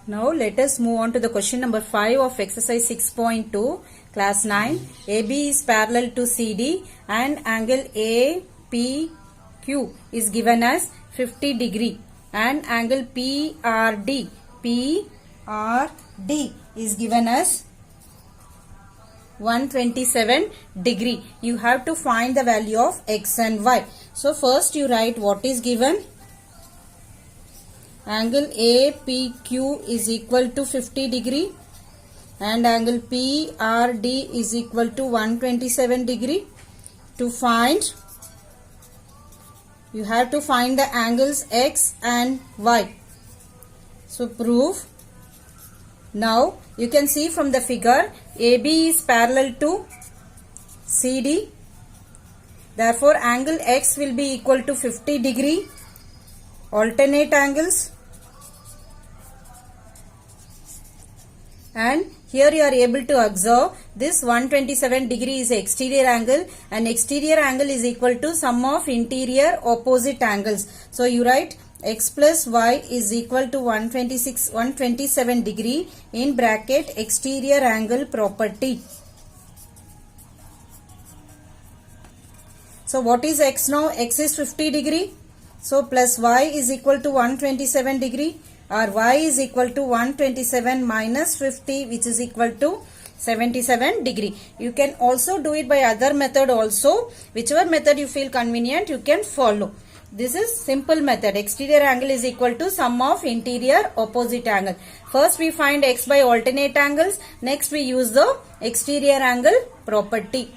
Now let us move on to the question number 5 of exercise 6.2 class 9. AB is parallel to CD and angle APQ is given as 50 degree and angle PRD is given as 127 degree. You have to find the value of x and y. So first you write what is given. Angle APQ is equal to 50 degree and angle PRD is equal to 127 degree. To find, you have to find the angles x and y. So prove. Now you can see from the figure AB is parallel to CD. Therefore angle x will be equal to 50 degree. Alternate angles. And here you are able to observe this 127 degree is exterior angle and exterior angle is equal to sum of interior opposite angles. So you write x plus y is equal to 127 degree in bracket exterior angle property. So what is x now? X is 50 degree. So plus y is equal to 127 degree. Or y is equal to 127 minus 50 which is equal to 77 degree. You can also do it by other method also. Whichever method you feel convenient you can follow. This is simple method. Exterior angle is equal to sum of interior opposite angle. First we find x by alternate angles. Next we use the exterior angle property.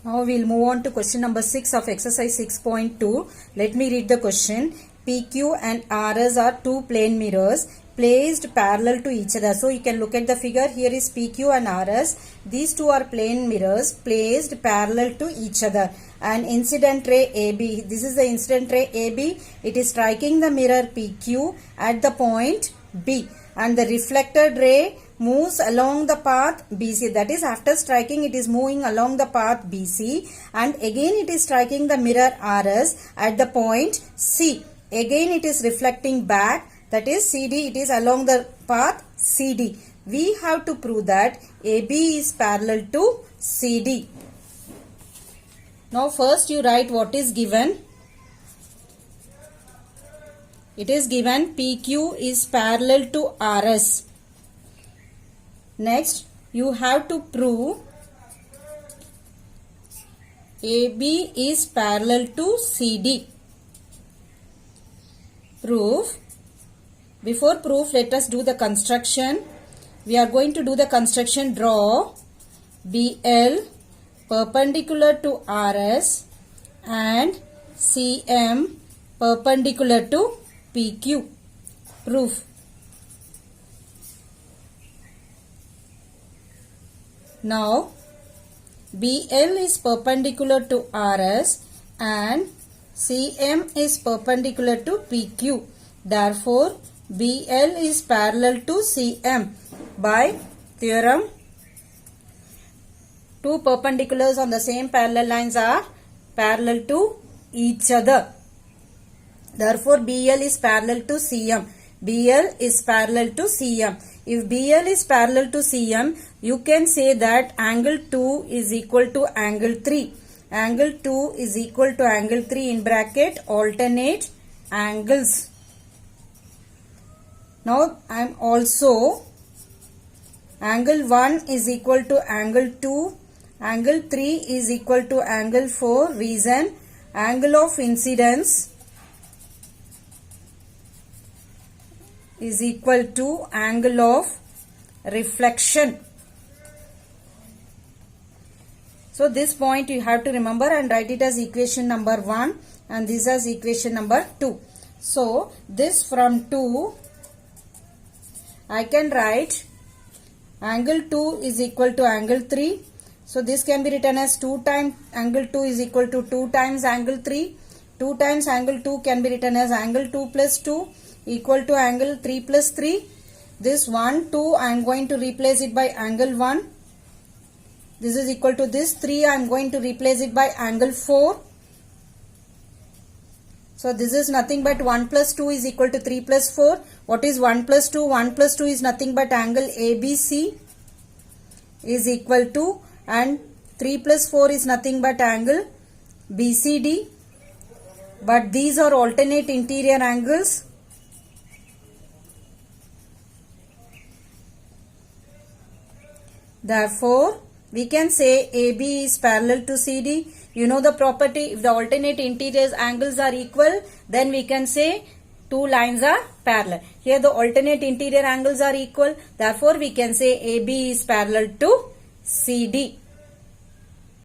Now we will move on to question number 6 of exercise 6.2. Let me read the question. PQ and RS are two plane mirrors placed parallel to each other. So you can look at the figure. Here is PQ and RS. These two are plane mirrors placed parallel to each other. And incident ray AB. This is the incident ray AB. It is striking the mirror PQ at the point B. And the reflected ray moves along the path BC. That is, after striking it is moving along the path BC. And again it is striking the mirror RS at the point C. Again it is reflecting back, that is CD, it is along the path CD. We have to prove that AB is parallel to CD. Now first you write what is given. It is given PQ is parallel to RS. Next you have to prove AB is parallel to CD. Proof. Before proof, let us do the construction. We are going to do the construction. Draw BL perpendicular to RS and CM perpendicular to PQ. Proof. Now BL is perpendicular to RS and CM is perpendicular to PQ. Therefore, BL is parallel to CM by theorem. Two perpendiculars on the same parallel lines are parallel to each other. Therefore, BL is parallel to CM. BL is parallel to CM. If BL is parallel to CM, you can say that angle 2 is equal to angle 3. Angle 2 is equal to angle 3 in bracket alternate angles. Now I am also angle 1 is equal to angle 2. Angle 3 is equal to angle 4. Reason, angle of incidence is equal to angle of reflection. So this point you have to remember and write it as equation number 1 and this as equation number 2. So this from 2 I can write angle 2 is equal to angle 3. So this can be written as 2 times angle 2 is equal to 2 times angle 3. 2 times angle 2 can be written as angle 2 plus 2 equal to angle 3 plus 3. This 1, 2 I am going to replace it by angle 1. This is equal to this 3 I am going to replace it by angle 4. So this is nothing but 1 plus 2 is equal to 3 plus 4. What is 1 plus 2? 1 plus 2 is nothing but angle ABC is equal to, and 3 plus 4 is nothing but angle BCD. But these are alternate interior angles. Therefore, we can say AB is parallel to CD. You know the property, if the alternate interior angles are equal, then we can say two lines are parallel. Here the alternate interior angles are equal. Therefore, we can say AB is parallel to CD.